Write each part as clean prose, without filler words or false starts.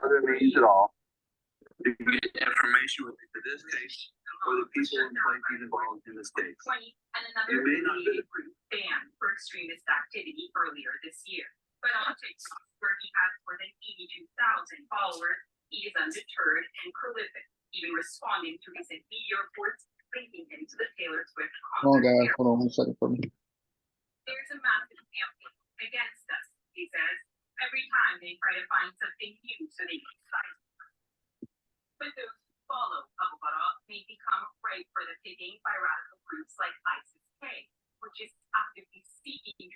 other means at all to get information related to this case or the people and places involved in this case. And another ban for extremist activity earlier this year. But on TikTok, where he has more than 82,000 followers, he is undeterred and prolific, even responding to recent media reports linking him to the Taylor Swift concert. Oh, guys, hold on 1 second for me. There's a massive campaign against us, he says, every time they try to find something new so they can silence. But those who follow Abubakar may become prey for the picking by radical groups like ISIS-K, which is actively seeking.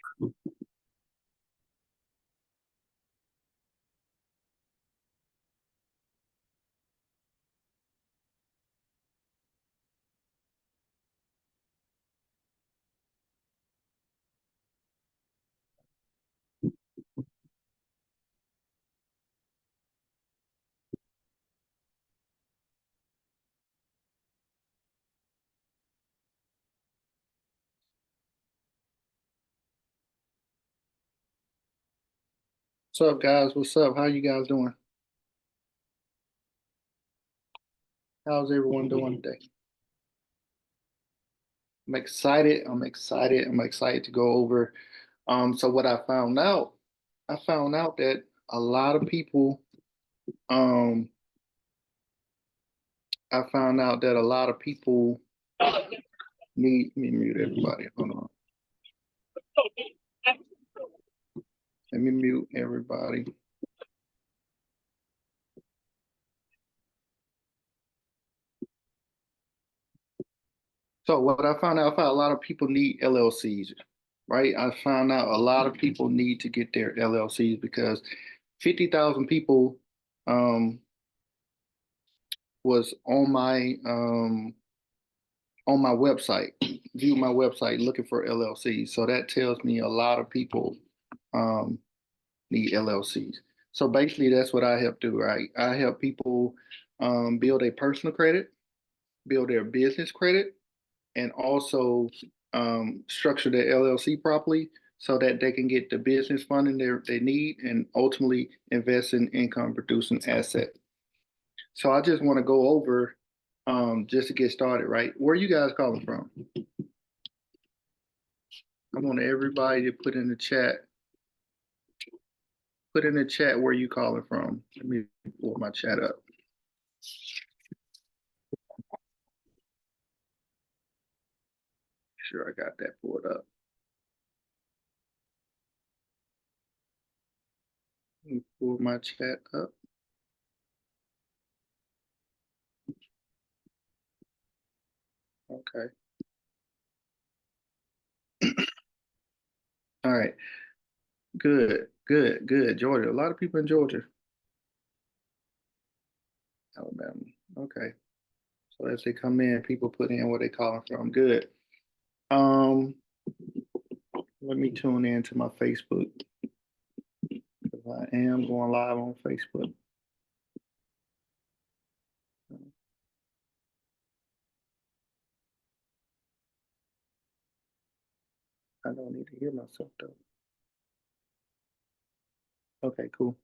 What's up, guys? What's up? How you guys doing? How's everyone doing today? I'm excited. I'm excited to go over. So what I found out that a lot of people, I found out that a lot of people need, let me mute everybody. Hold on. Let me mute everybody. So what I found out a lot of people need LLCs, right? I found out a lot of people need to get their LLCs because 50,000 people was on my website, view my website looking for LLCs. So that tells me a lot of people need LLCs. So basically that's what I help do, right? I help people build a personal credit, build their business credit, and also structure their LLC properly so that they can get the business funding they need and ultimately invest in income producing asset. So I just want to go over just to get started, right? Where are you guys calling from? I want everybody to put in the chat. Put in the chat where you calling from. Let me pull my chat up. Sure, I got that pulled up. Let me pull my chat up. Okay. All right. Good. Georgia. A lot of people in Georgia. Alabama. Okay. So as they come in, people put in where they calling from. Good. Let me tune in to my Facebook because I am going live on Facebook. I don't need to hear myself though. Okay, cool.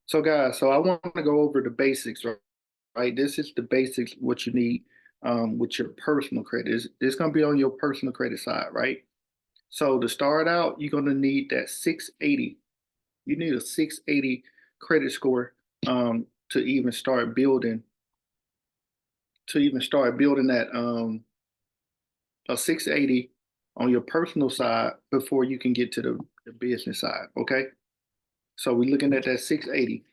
So guys, so I want to go over the basics, right? This is the basics, what you need with your personal credit. This is going to be on your personal credit side, right? So to start out, you're going to need that 680. You need a 680 credit score to even start building that a 680 on your personal side before you can get to the business side. Okay. So we're looking at that 680.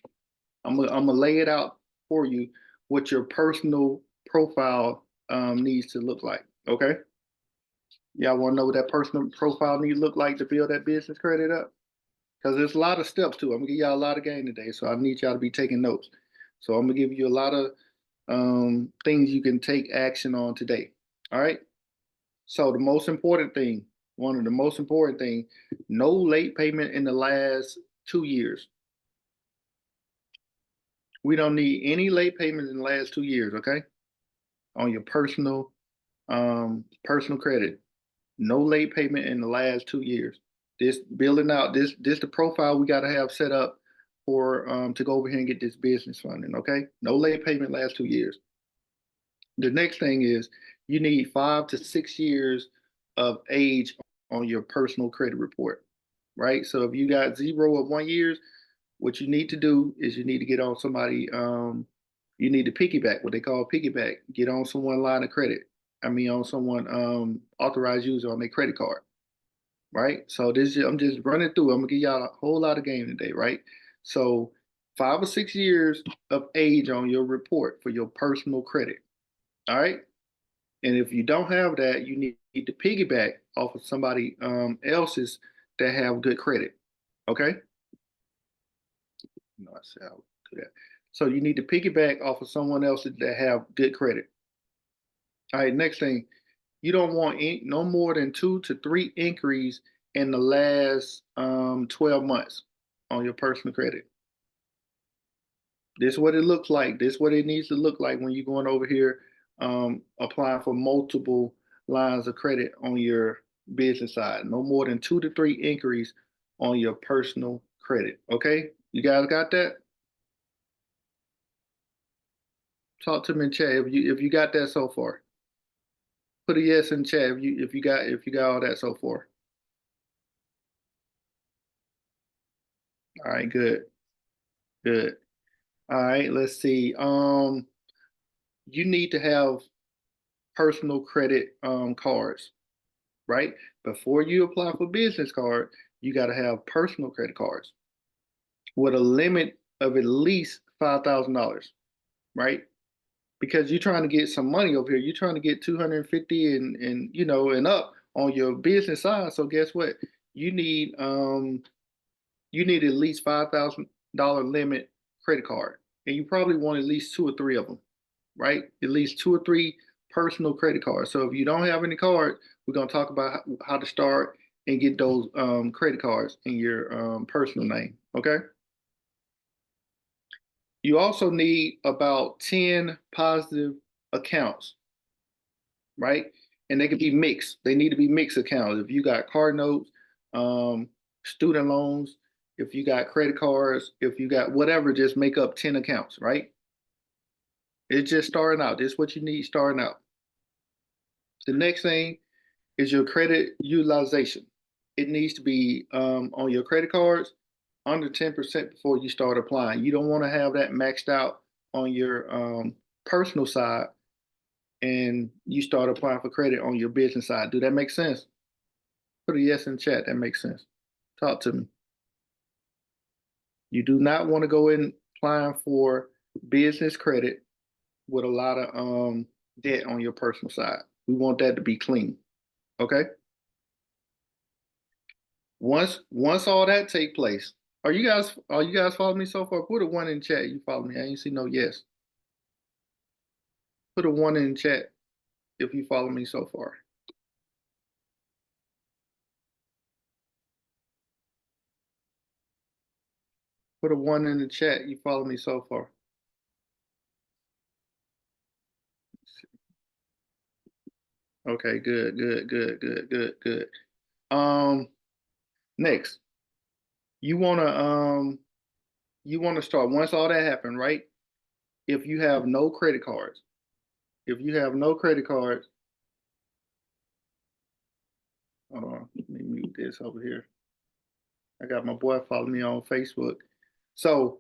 I'm gonna lay it out for you what your personal profile needs to look like. Okay. Y'all want to know what that personal profile needs to look like to build that business credit up? Because there's a lot of steps to it. I'm gonna give y'all a lot of game today, so I need y'all to be taking notes. So I'm gonna give you a lot of things you can take action on today. All right. So the most important thing, one of the most important things, no late payment in the last 2 years. We don't need any late payments in the last 2 years, okay? On your personal credit. No late payment in the last 2 years. This building out, this the profile we gotta have set up to go over here and get this business funding, okay? No late payment last 2 years. The next thing is you need 5 to 6 years of age on your personal credit report, right? So if you got 0 or 1 years, what you need to do is you need to get on somebody, you need to piggyback, what they call piggyback, get on someone line of credit. On someone authorized user on their credit card, right? So I'm just running through. I'm gonna give y'all a whole lot of game today, right? So 5 or 6 years of age on your report for your personal credit. All right. And if you don't have that, you need to piggyback off of somebody else's that have good credit. Okay. No, I said I would do that. So you need to piggyback off of someone else that have good credit. All right. Next thing, you don't want no more than 2 to 3 inquiries in the last 12 months on your personal credit. This is what it looks like. This is what it needs to look like when you're going over here applying for multiple lines of credit on your business side. No more than 2 to 3 inquiries on your personal credit. Okay, you guys got that? Talk to me in chat if you got that so far. Put a yes in chat if you got all that so far. All right, good, good. All right, let's see. You need to have personal credit cards, right? Before you apply for business card, you got to have personal credit cards with a limit of at least $5,000, right? Because you're trying to get some money over here. You're trying to get 250 and up on your business side. So guess what? You need at least $5,000 limit credit card, and you probably want at least 2 or 3 of them, right? At least 2 or 3 personal credit cards. So if you don't have any cards, we're gonna talk about how to start and get those credit cards in your personal name. Okay. You also need about 10 positive accounts, right? And they can be mixed. They need to be mixed accounts. If you got car notes, student loans, if you got credit cards, if you got whatever, just make up 10 accounts, right? It's just starting out. This is what you need starting out. The next thing is your credit utilization. It needs to be on your credit cards under 10% before you start applying. You don't want to have that maxed out on your personal side and you start applying for credit on your business side. Do that make sense? Put a yes in chat. That makes sense. Talk to me. You do not want to go in applying for business credit with a lot of debt on your personal side. We want that to be clean. Okay. Once all that take place, are you guys following me so far? Put a 1 in chat. You follow me. I ain't see no yes. Put a 1 in chat if you follow me so far. Put a 1 in the chat. You follow me so far. Okay, good. Next, you wanna start once all that happened, right? If you have no credit cards, hold on, let me mute this over here. I got my boy following me on Facebook. So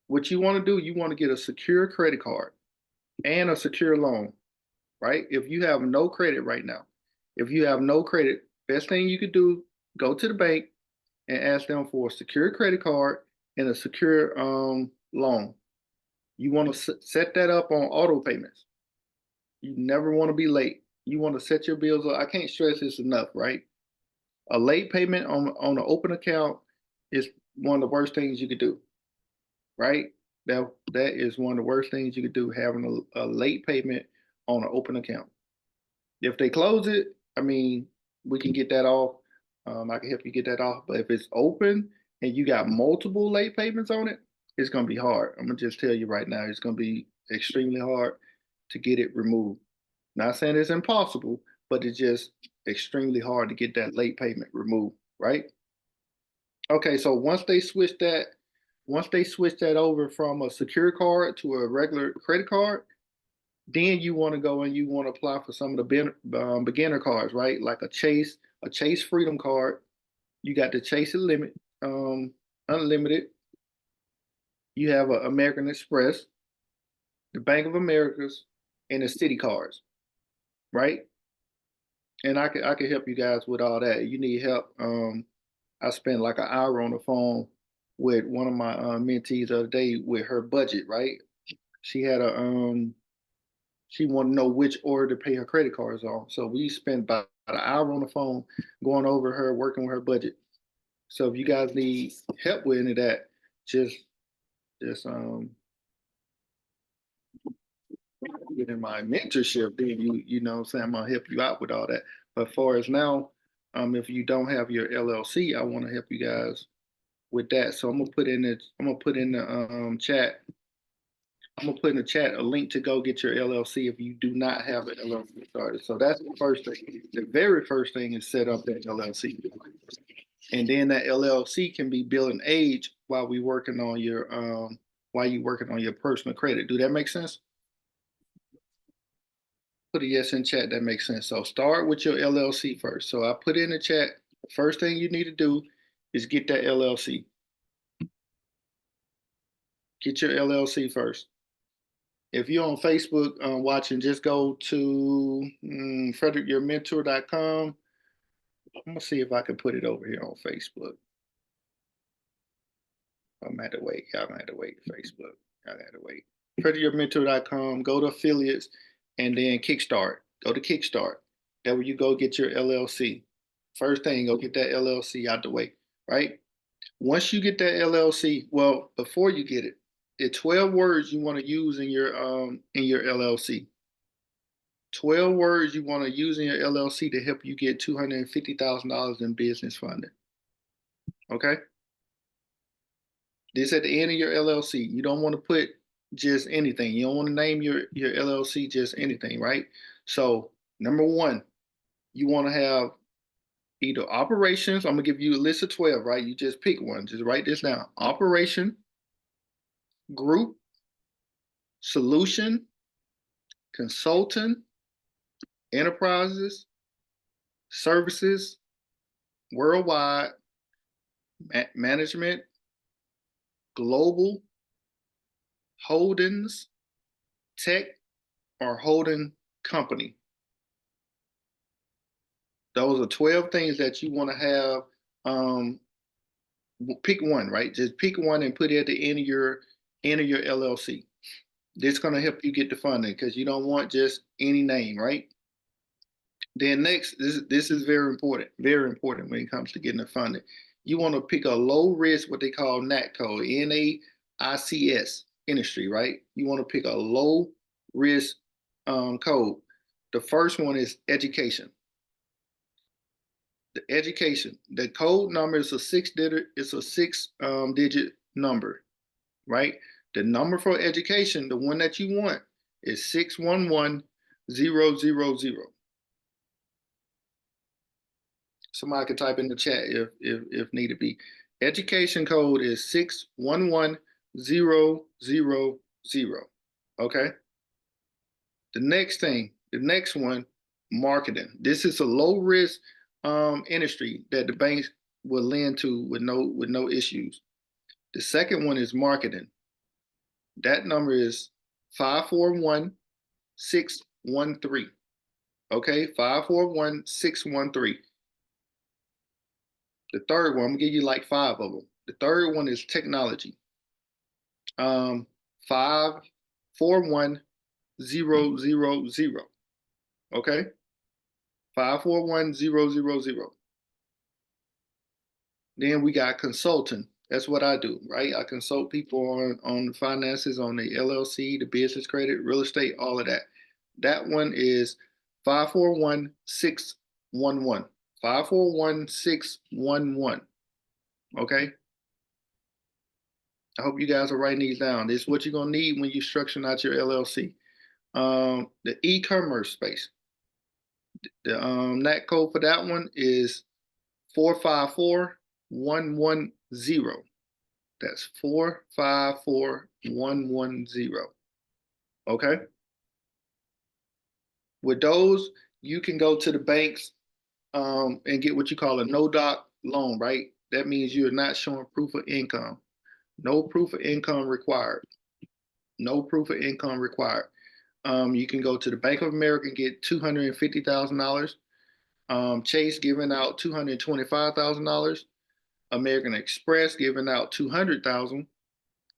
what you want to do, you want to get a secure credit card and a secure loan, right? If you have no credit right now, best thing you could do, go to the bank and ask them for a secure credit card and a secure loan. You want to set that up on auto payments. You never want to be late. You want to set your bills up. I can't stress this enough, right? A late payment on an open account is one of the worst things you could do, right? That is one of the worst things you could do, having a late payment on an open account. If they close it, we can get that off. I can help you get that off. But if it's open and you got multiple late payments on it, it's going to be hard. I'm going to just tell you right now, it's going to be extremely hard to get it removed. Not saying it's impossible, but it's just extremely hard to get that late payment removed, right? Okay, so once they switch that Once they switch that over from a secure card to a regular credit card, then you want to go and you want to apply for some of the beginner cards, right? Like a Chase Freedom card. You got the Chase Unlimited. You have a American Express, the Bank of America's, and the City cards, right? And I can help you guys with all that. You need help. I spent like an hour on the phone with one of my mentees the other day with her budget, right? She had she wanted to know which order to pay her credit cards on. So we spent about an hour on the phone going over her, working with her budget. So if you guys need help with any of that, just get in my mentorship, then you know what I'm saying, I'm gonna help you out with all that. But far as now, if you don't have your LLC, I want to help you guys with that. So I'm gonna put in the chat. I'm gonna put in the chat a link to go get your LLC if you do not have an LLC started. So that's the first thing. The very first thing is set up that LLC, and then that LLC can be built in age while we working on your while you working on your personal credit. Do that make sense? Put a yes in chat. That makes sense. So start with your LLC first. So I put in the chat. The first thing you need to do is get that LLC. Get your LLC first. If you're on Facebook watching, just go to frederickyourmentor.com. I'm gonna see if I can put it over here on Facebook. I'm gonna have to wait. Y'all gonna have to wait. Facebook. Y'all gonna have to wait. frederickyourmentor.com. Go to affiliates and then Kickstart. Go to Kickstart. That where you go get your LLC. First thing, go get that LLC out the way, right? Once you get that LLC, well, before you get it, the 12 words you want to use in your LLC. 12 words you want to use in your LLC to help you get $250,000 in business funding. Okay? This at the end of your LLC. You don't want to put just anything. You don't want to name your LLC just anything, right? So, number one, you want to have either operations. I'm going to give you a list of 12, right? You just pick one. Just write this down. Operation, group, solution, consultant, enterprises, services, worldwide, management, global, holdings, tech, or holding company. Those are 12 things that you want to have. Pick one, right? Just pick one and put it at the end of your LLC. This is going to help you get the funding because you don't want just any name, right? Then next, this is very important when it comes to getting the funding. You want to pick a low risk, what they call NAICS code, NAICS industry, right? You want to pick a low risk code. The first one is education. The education, the code number is a six digit number, right? The number for education, the one that you want, is 611000. Somebody can type in the chat if need to be. Education code is 611000. Okay. The next one, marketing. This is a low risk industry that the banks will lend to with no issues. The second one is marketing. That number is 541613. Okay, 541613. The third one, I'm gonna give you like 5 of them. The third one is technology. 541000. Okay, 541000. Then we got consulting. That's what I do, right? I consult people on the finances, on the LLC, the business credit, real estate, all of that. That one is 541611. 541611. Okay. I hope you guys are writing these down. This is what you're gonna need when you're structuring out your LLC. The e-commerce space. The NAICS code for that one is 454110. That's 454110. Okay. With those, you can go to the banks and get what you call a no doc loan, right? That means you're not showing proof of income. No proof of income required. No proof of income required. You can go to the Bank of America and get $250,000. Chase giving out $225,000. American Express giving out $200,000.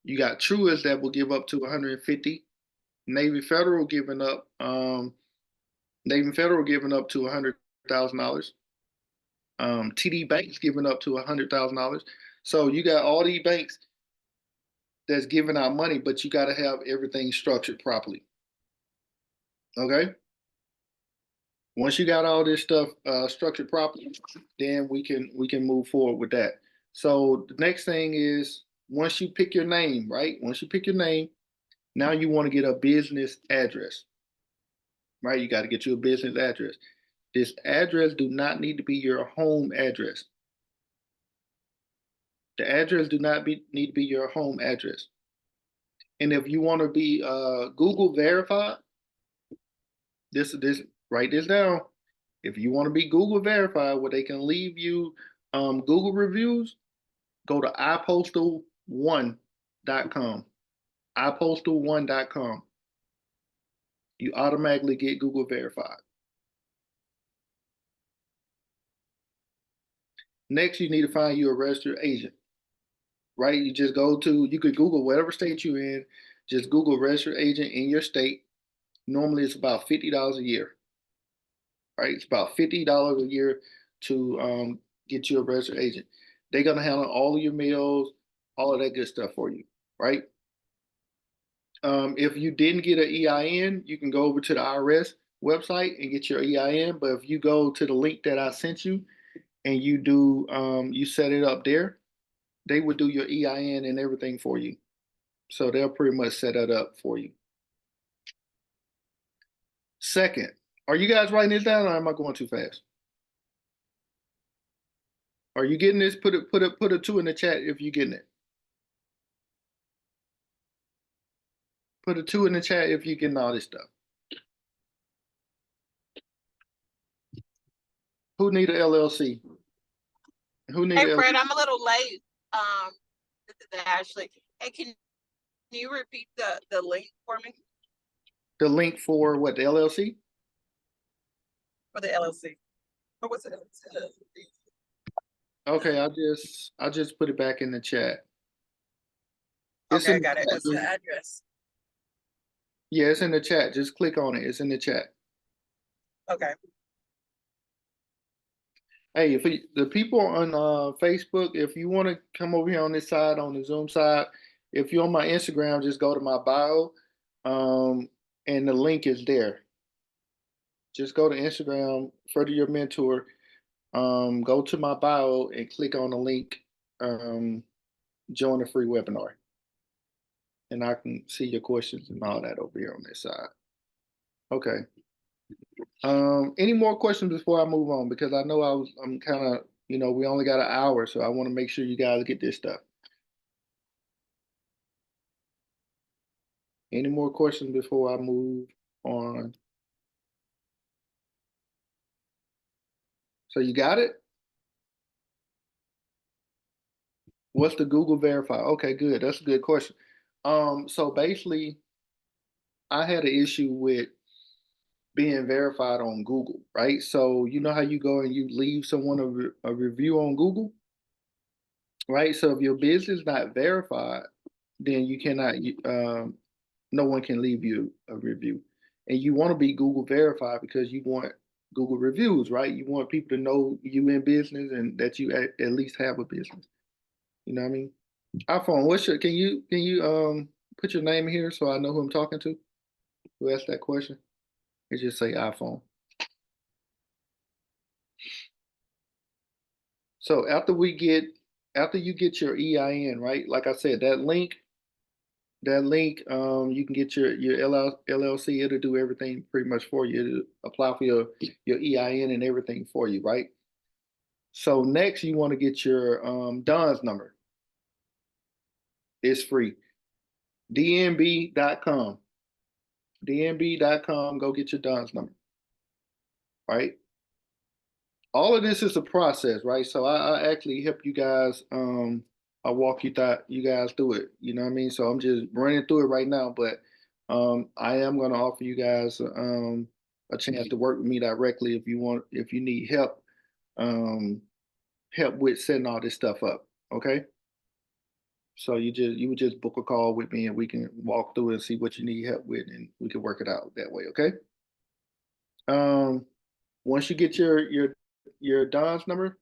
You got Truist that will give up to $150,000. Navy Federal giving up to $100,000. TD Banks giving up to $100,000. So you got all these banks that's giving out money, but you got to have everything structured properly. Okay. Once you got all this stuff structured properly, then we can move forward with that. So the next thing is once you pick your name, right? Once you pick your name, now you want to get a business address, right? You got to get you a business address. This address do not need to be your home address. The address do not need to be your home address. And if you want to be Google verified, this write this down. If you want to be Google verified, where they can leave you Google reviews, go to ipostal1.com. ipostal1.com. You automatically get Google verified. Next, you need to find you a registered agent, right? You just you could Google whatever state you're in, just Google registered agent in your state. Normally, it's about $50 a year, right? It's about $50 a year to get you a registered agent. They're going to handle all of your mails, all of that good stuff for you, right? If you didn't get an EIN, you can go over to the IRS website and get your EIN. But if you go to the link that I sent you and you do, you set it up there, they would do your EIN and everything for you. So they'll pretty much set that up for you. Second, are you guys writing this down or am I going too fast? Are you getting this? Put a 2 in the chat if you're getting it. Put a 2 in the chat if you're getting all this stuff. Who need an LLC? Who need Hey Fred, I'm a little late. Ashley. Hey, can you repeat the link for me? The link for what, the LLC? For the LLC. What was it? Okay, I just put it back in the chat. It's Okay, in got it. chat. What's the address? Yeah, it's in the chat. Just click on it. It's in the chat. Okay. Hey, if the people on Facebook, if you want to come over here on this side, on the Zoom side, if you're on my Instagram, just go to my bio, and the link is there. Just go to Instagram, Freddie Your Mentor, go to my bio and click on the link, join the free webinar. And I can see your questions and all that over here on this side. Okay. Any more questions before I move on? Because I know I'm kind of, we only got an hour, so I want to make sure you guys get this stuff. Any more questions before I move on? So you got it? What's the Google verify? Okay, good. That's a good question. So basically, I had an issue with being verified on Google, right? So you know how you go and you leave someone a review on Google, right? So if your business is not verified, then you cannot, no one can leave you a review. And you want to be Google verified because you want Google reviews, right? You want people to know you in business and that you at least have a business. You know what I mean? iPhone, can you put your name here so I know who I'm talking to? Who asked that question? It just say iPhone. So after you get your EIN, right? Like I said, that link, you can get your LLC. It'll do everything pretty much for you. It'll apply for your EIN and everything for you, right? So next, you want to get your DUNS number. It's free. DNB.com. DNB.com. Go get your DUNS number. Right. All of this is a process, right? So I actually help you guys. I walk you guys through it. You know what I mean? So I'm just running through it right now, but I am going to offer you guys a chance to work with me directly if you need help, help with setting all this stuff up. Okay. So you would just book a call with me and we can walk through and see what you need help with and we can work it out that way. Okay. Once you get your DUNS number,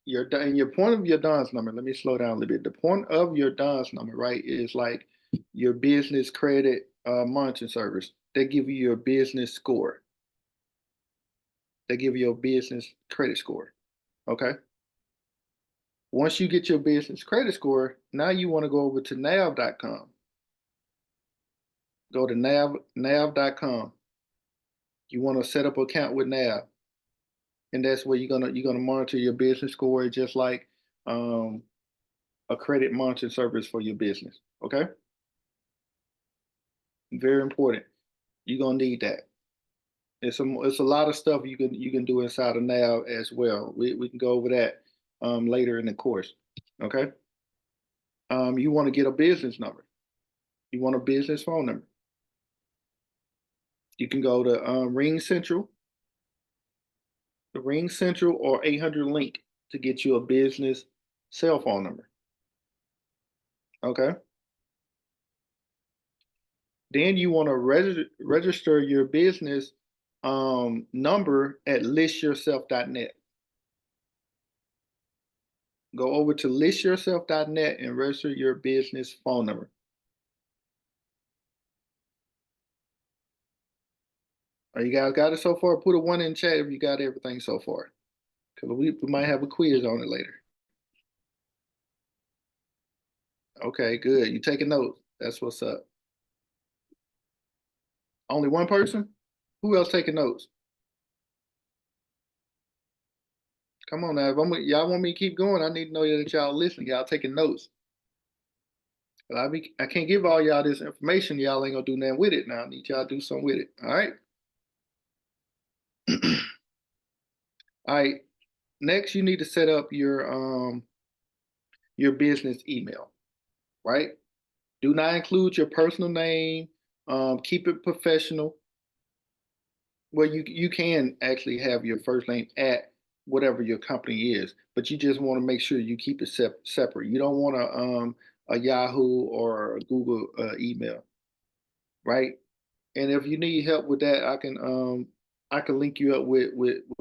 your point of your DUNS number, let me slow down a little bit. The point of your DUNS number, right, is like your business credit monitoring service. They give you your business score. They give you your business credit score. Okay. Once you get your business credit score, now you want to go over to nav.com. Go to nav.com. You want to set up an account with Nav. And that's where you're gonna monitor your business score just like a credit monitoring service for your business. Okay. Very important. You're gonna need that. It's a lot of stuff you can do inside of Nav as well. We can go over that later in the course. Okay. You want to get a business number. You want a business phone number. You can go to Ring Central, the Ring Central or 800 Link to get you a business cell phone number. Okay. Then you want to register your business number at listyourself.net. Go over to listyourself.net and register your business phone number. You guys got it so far? Put a 1 in chat if you got everything so far. Because we might have a quiz on it later. Okay, good. You taking notes. That's what's up. Only one person? Who else taking notes? Come on now. If y'all want me to keep going, I need to know that y'all listening. Y'all taking notes. I can't give all y'all this information. Y'all ain't gonna do nothing with it now. I need y'all to do something with it. All right. All right. Next, you need to set up your business email, right? Do not include your personal name. Keep it professional. Well, you can actually have your first name at whatever your company is, but you just want to make sure you keep it separate. You don't want a Yahoo or a Google email, right? And if you need help with that, I can link you up with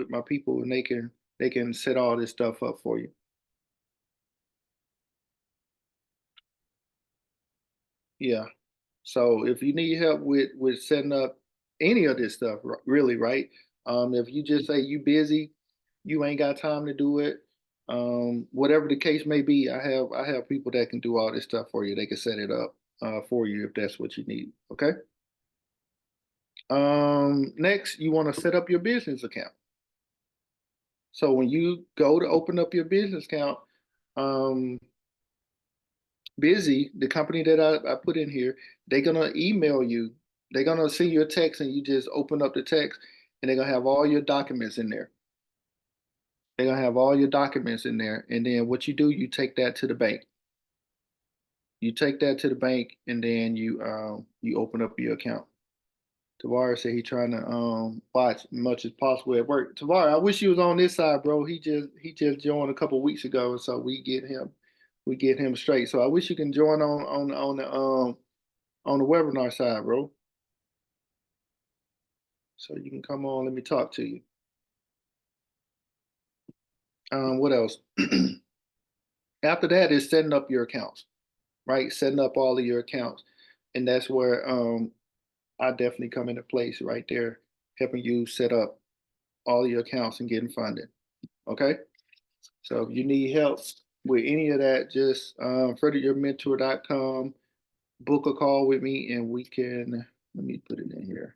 my people and they can set all this stuff up for you. Yeah. So if you need help with setting up any of this stuff, really, right? If you just say you busy, you ain't got time to do it, whatever the case may be, I have people that can do all this stuff for you. They can set it up for you if that's what you need. Okay. Next, you want to set up your business account. So when you go to open up your business account, Busy, the company that I put in here, they're gonna email you. They're gonna send you a text, and you just open up the text, and they're gonna have all your documents in there. They're gonna have all your documents in there, and then what you do, you take that to the bank. You take that to the bank, and then you open up your account. Tavares said he trying to watch as much as possible at work. Tavares, I wish you was on this side, bro. He just joined a couple weeks ago, so we get him straight. So I wish you can join on the webinar side, bro. So you can come on, let me talk to you. What else? After that is setting up your accounts, right? Setting up all of your accounts. And that's where I definitely come into place right there, helping you set up all your accounts and getting funded. Okay. So if you need help with any of that, just frederickyourmentor.com, book a call with me and we can, let me put it in here.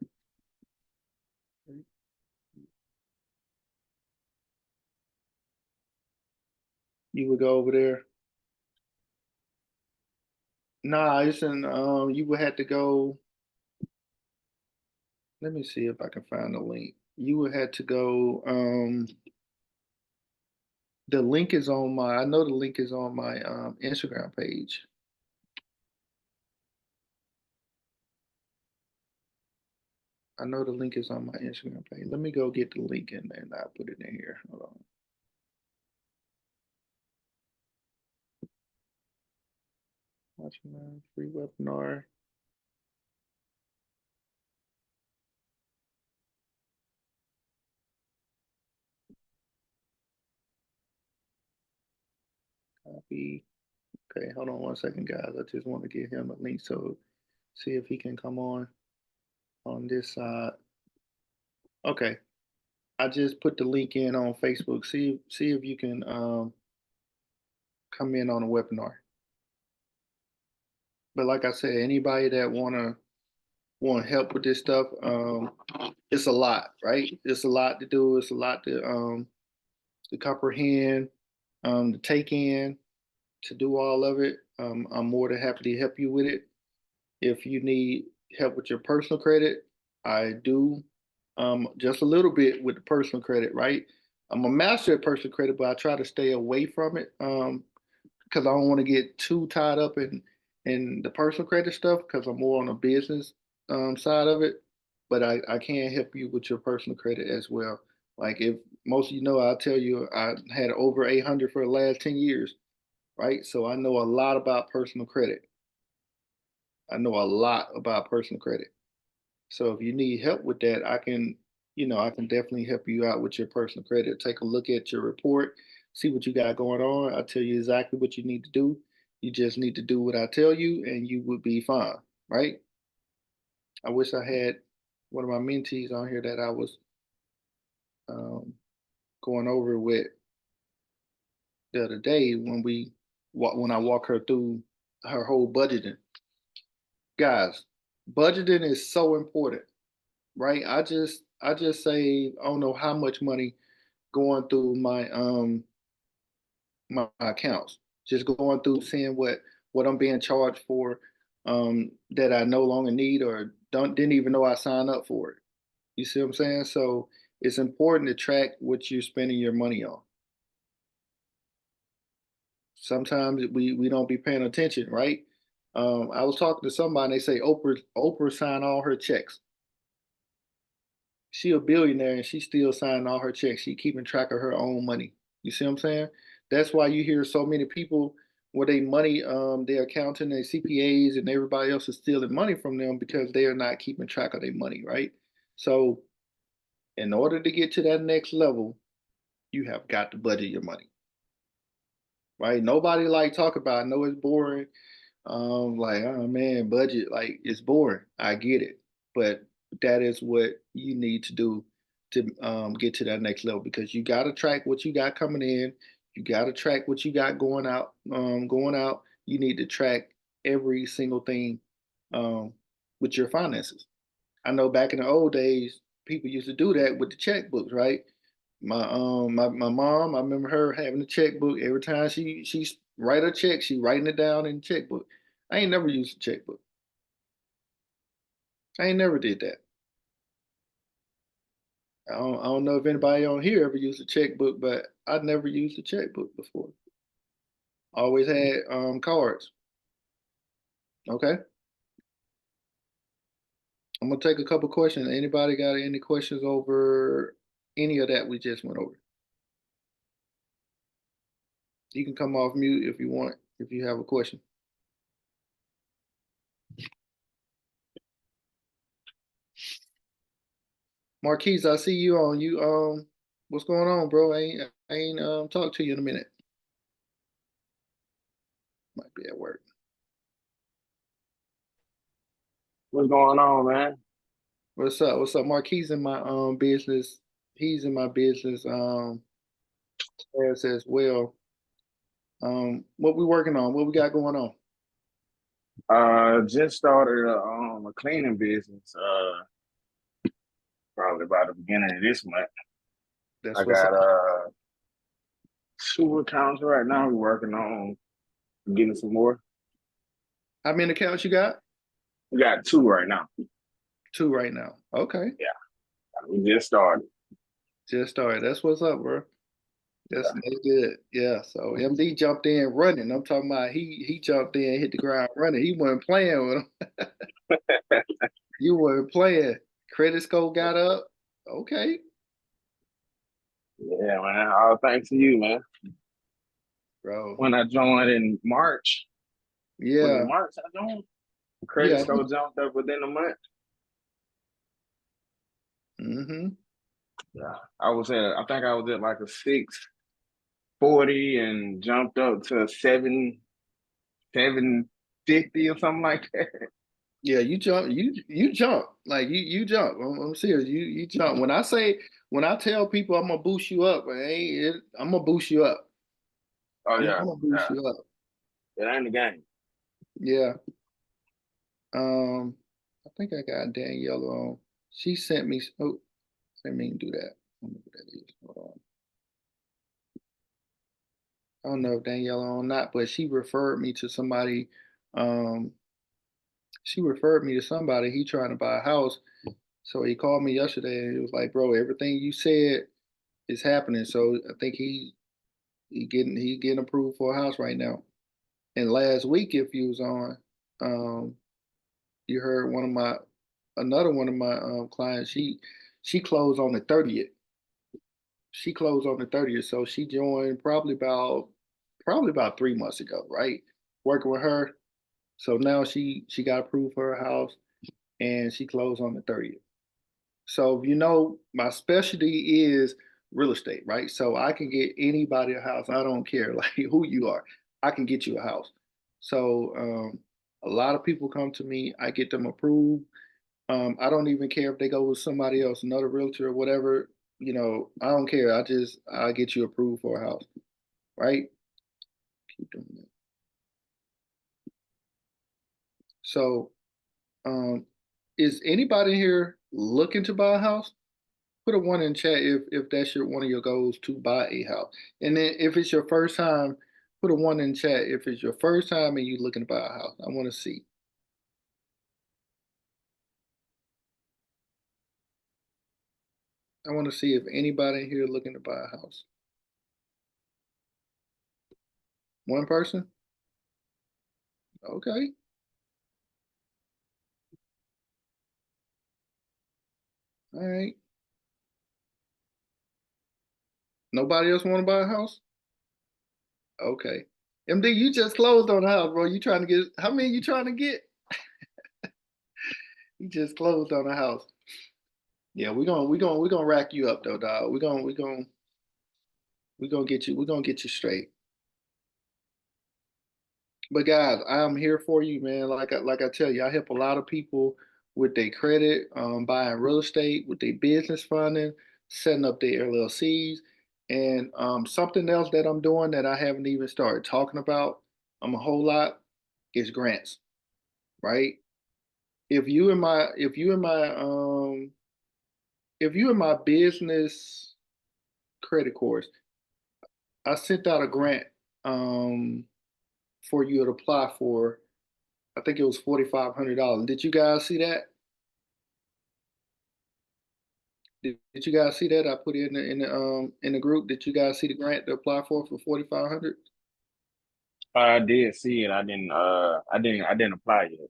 You would go over there. Nah, it's in, you would have to go, let me see if I can find the link. You would have to go, the link is on my, I know the link is on my, Instagram page. I know the link is on my Instagram page. Let me go get the link and I'll put it in here. Hold on. Watching my free webinar. Copy. Okay, hold on one second, guys. I just want to give him a link so see if he can come on this side. Okay, I just put the link in on Facebook. See if you can come in on the webinar. But like I said, anybody that want help with this stuff, it's a lot, right? It's a lot to do. It's a lot to comprehend, to take in, to do all of it. I'm more than happy to help you with it. If you need help with your personal credit, I do just a little bit with the personal credit, right? I'm a master at personal credit, but I try to stay away from it because I don't want to get too tied up in the personal credit stuff because I'm more on the business side of it. But I can help you with your personal credit as well. Like if most of you know, I'll tell you I had over 800 for the last 10 years, right? So I know a lot about personal credit. I know a lot about personal credit. So if you need help with that, I can definitely help you out with your personal credit. Take a look at your report, see what you got going on. I'll tell you exactly what you need to do. You just need to do what I tell you and you would be fine, right? I wish I had one of my mentees on here that I was um, going over with the other day when I walk her through her whole budgeting. Guys, budgeting is so important, right? I just save I don't know how much money going through my accounts, just going through seeing what I'm being charged for that I no longer need or didn't even know I signed up for it. You see what I'm saying? So it's important to track what you're spending your money on. Sometimes we don't be paying attention, right? I was talking to somebody and they say Oprah signed all her checks. She a billionaire and she still signing all her checks. She keeping track of her own money. You see what I'm saying? That's why you hear so many people where they money, their accountant, their CPAs, and everybody else is stealing money from them because they are not keeping track of their money, right? So in order to get to that next level, you have got to budget your money, right? Nobody like talk about. I know it's boring. Like, oh man, budget, like it's boring. I get it, but that is what you need to do to get to that next level because you got to track what you got coming in. You got to track what you got going out. Going out, you need to track every single thing with your finances. I know back in the old days, people used to do that with the checkbooks, right? My mom, I remember her having a checkbook. Every time she write a check, she writing it down in the checkbook. I ain't never used a checkbook. I ain't never did that. I don't know if anybody on here ever used a checkbook, but I never used a checkbook before. Always had cards. Okay. I'm gonna take a couple questions. Anybody got any questions over any of that we just went over? You can come off mute if you want, if you have a question. Marquise, I see you on. What's going on, bro? I ain't talked to you in a minute. Might be at work. What's going on, man? What's up? What's up? Marquise in my business. He's in my business as well. What we working on? What we got going on? Just started a cleaning business. Probably by the beginning of this month. That's I what's got up. 2 accounts right now. We're working on getting some more. How many accounts you got? We got 2 right now. 2 right now. Okay. We just started. Just started. That's what's up, bro. That's good. Yeah. So MD jumped in running. I'm talking about he jumped in, hit the ground running. He wasn't playing with him. You weren't playing. Credit score got up. Okay, Yeah, man. All thanks to you, man. bro. When I joined in March, was it Yeah. March I joined? Credit Yeah. score jumped up within a month. Mm-hmm. Yeah. I think I was at like a 640 and jumped up to 750 or something like that. Yeah, you jump, you jump. Like you jump. I'm serious. You jump. When I tell people I'm gonna boost you up, I'm gonna boost you up. Oh I'm yeah, gonna boost yeah. you up. It ain't the game. Yeah. I think I got Danielle on. She sent me. Oh, let me do that. I don't know what that is. Hold on. I don't know if Danielle on or not, but she referred me to somebody. Um, she referred me to somebody. He trying to buy a house. So he called me yesterday and he was like, "Bro, everything you said is happening." So I think he getting approved for a house right now. And last week, if you was on, um, you heard another one of my clients. She closed on the 30th. She closed on the 30th, so she joined probably about 3 months ago, right? Working with her. So now she got approved for her house and she closed on the 30th. So you know my specialty is real estate, right? So I can get anybody a house. I don't care like who you are. I can get you a house. So a lot of people come to me. I get them approved. I don't even care if they go with somebody else, another realtor or whatever. You know, I don't care. I get you approved for a house, right? Keep doing that. So, um, is anybody here looking to buy a house? Put a one in chat if that's one of your goals to buy a house. And then if it's your first time, put a one in chat if it's your first time and you looking to buy a house. I want to see. I want to see if anybody here looking to buy a house. One person? Okay. All right. Nobody else want to buy a house? Okay. MD, you just closed on the house, bro. You trying to get how many you trying to get? You just closed on the house. Yeah, we're gonna rack you up though, dog. We're gonna get you straight. But guys, I'm here for you, man. Like I tell you, I help a lot of people with their credit, buying real estate, with their business funding, setting up their LLCs, and something else that I'm doing that I haven't even started talking about a whole lot is grants, right? If you in my if you in my if you in my business credit course, I sent out a grant um for you to apply for. I think it was $4,500. Did you guys see that? Did you guys see that? I put it in the group. Did you guys see the grant to apply for 4,500? I did see it. I didn't apply yet.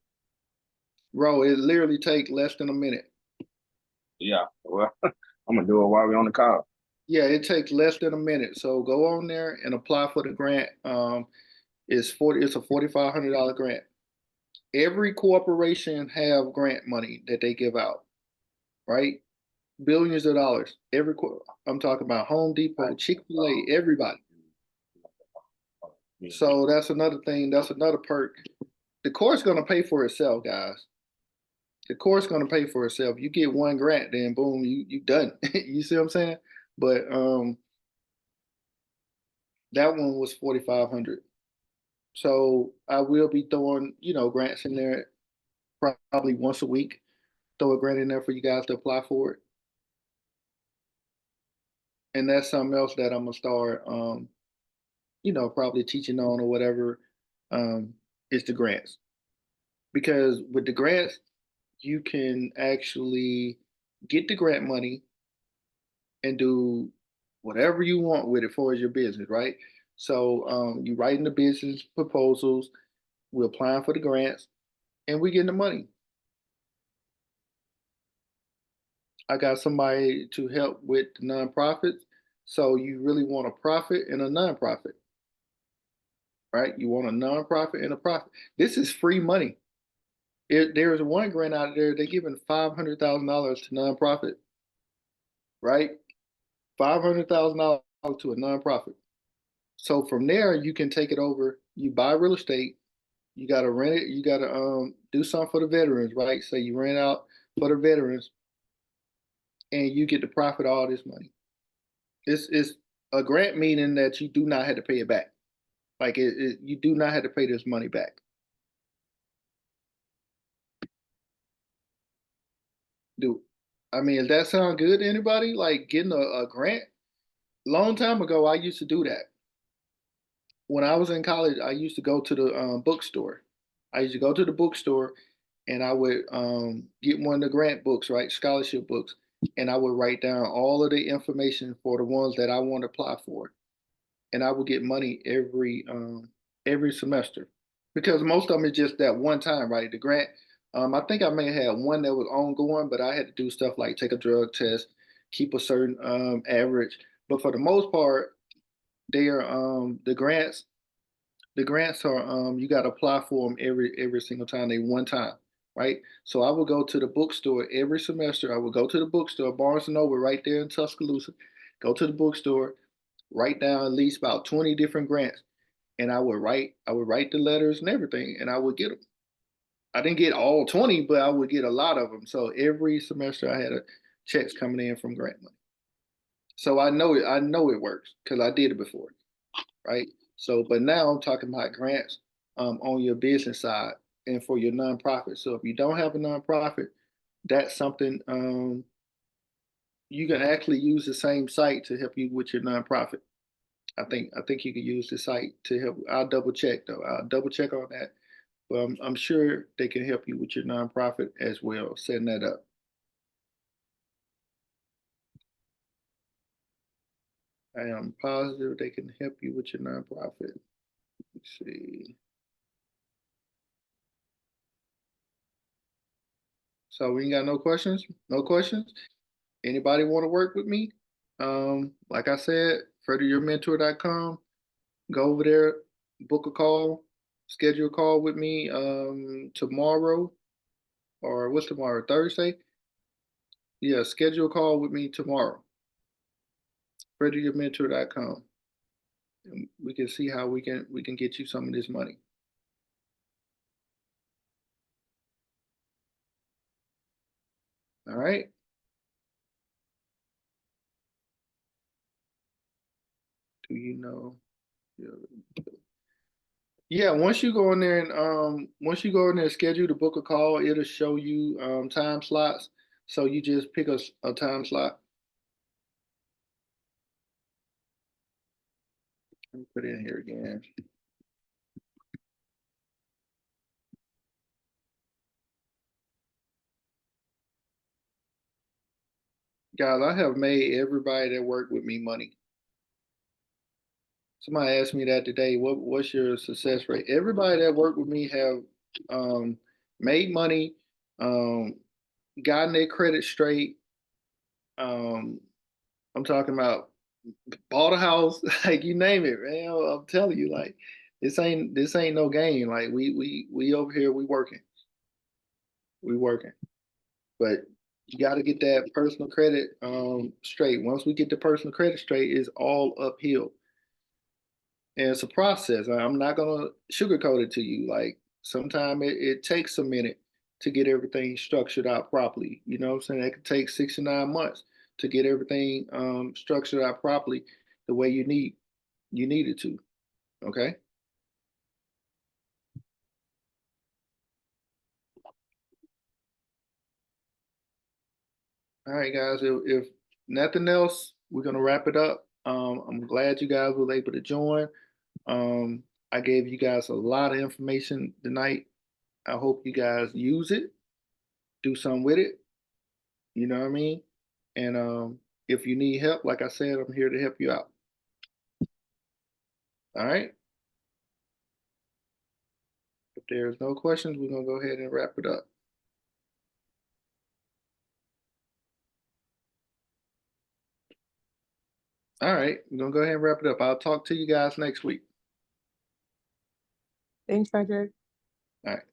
Bro, it literally take less than a minute. Yeah. Well, I'm gonna do it while we're on the call. Yeah, it takes less than a minute. So go on there and apply for the grant. It's a $4,500 grant. Every corporation have grant money that they give out, right? Billions of dollars. I'm talking about Home Depot, Chick-fil-A, everybody. Yeah. So that's another thing. That's another perk. The course going to pay for itself, guys. The course going to pay for itself. You get one grant, then boom, you done. You see what I'm saying? But that one was 4,500. So I will be throwing grants in there probably once a week. Throw a grant in there for you guys to apply for it, and that's something else that I'm gonna start probably teaching on or whatever. Is the grants. because with the grants, you can actually get the grant money and do whatever you want with it for your business, right? So you writing the business proposals, we're applying for the grants, and we getting the money. I got somebody to help with the nonprofits. So you really want a profit and a nonprofit, right? You want a nonprofit and a profit. This is free money. There is one grant out there, they're giving $500,000 to nonprofit, right? $500,000 to a nonprofit. So from there, you can take it over. You buy real estate. You got to rent it. You got to do something for the veterans, right? So you rent out for the veterans, and you get to profit all this money. It's a grant, meaning that you do not have to pay it back. Like you do not have to pay this money back. Do I mean, does that sound good to anybody? Like getting a grant? Long time ago, I used to do that. When I was in college, I used to go to the bookstore. I used to go to the bookstore, and I would get one of the grant books, right, scholarship books, and I would write down all of the information for the ones that I want to apply for, and I would get money every semester, because most of them is just that one time, right? The grant. I think I may have had one that was ongoing, but I had to do stuff like take a drug test, keep a certain average. But for the most part, they are the grants. The grants are you got to apply for them every single time. They one time, right? So I would go to the bookstore every semester. I would go to the bookstore, Barnes and Noble, right there in Tuscaloosa. Go to the bookstore, write down at least about 20 different grants, and I would write the letters and everything, and I would get them. I didn't get all 20, but I would get a lot of them. So every semester I had checks coming in from grant money. So I know it. I know it works because I did it before, right? So, but now I'm talking about grants on your business side and for your nonprofit. So if you don't have a nonprofit, that's something you can actually use the same site to help you with your nonprofit. I think you can use the site to help. I'll double check though. I'll double check on that. But I'm sure they can help you with your nonprofit as well, setting that up. I am positive they can help you with your nonprofit. Let's see. So we ain't got no questions? No questions? Anybody want to work with me? Like I said, freddyyourmentor.com. Go over there, book a call, schedule a call with me tomorrow, or what's tomorrow? Thursday? Yeah, schedule a call with me tomorrow. freddyyourmentor.com. And we can see how we can get you some of this money. All right. Do you know? Yeah, once you go in there and once you go in there and schedule to book a call, it'll show you time slots. So you just pick a time slot. Let me put it in here again. Guys, I have made everybody that worked with me money. Somebody asked me that today. What's your success rate? Everybody that worked with me have made money, um, gotten their credit straight. Um, I'm talking about bought a house, like you name it, man. I'm telling you, like this ain't no game. Like we over here, we working. But you got to get that personal credit straight. Once we get the personal credit straight, it's all uphill. And it's a process. I'm not gonna sugarcoat it to you. Like sometimes it takes a minute to get everything structured out properly. You know what I'm saying? It could take 6 to 9 months to get everything structured out properly the way you need it to. Okay. All right, guys. If nothing else, we're gonna wrap it up. I'm glad you guys were able to join. I gave you guys a lot of information tonight. I hope you guys use it, do something with it. You know what I mean? And if you need help, like I said, I'm here to help you out. All right. If there's no questions, we're gonna go ahead and wrap it up. All right, we're gonna go ahead and wrap it up. I'll talk to you guys next week. Thanks, Frederick. All right.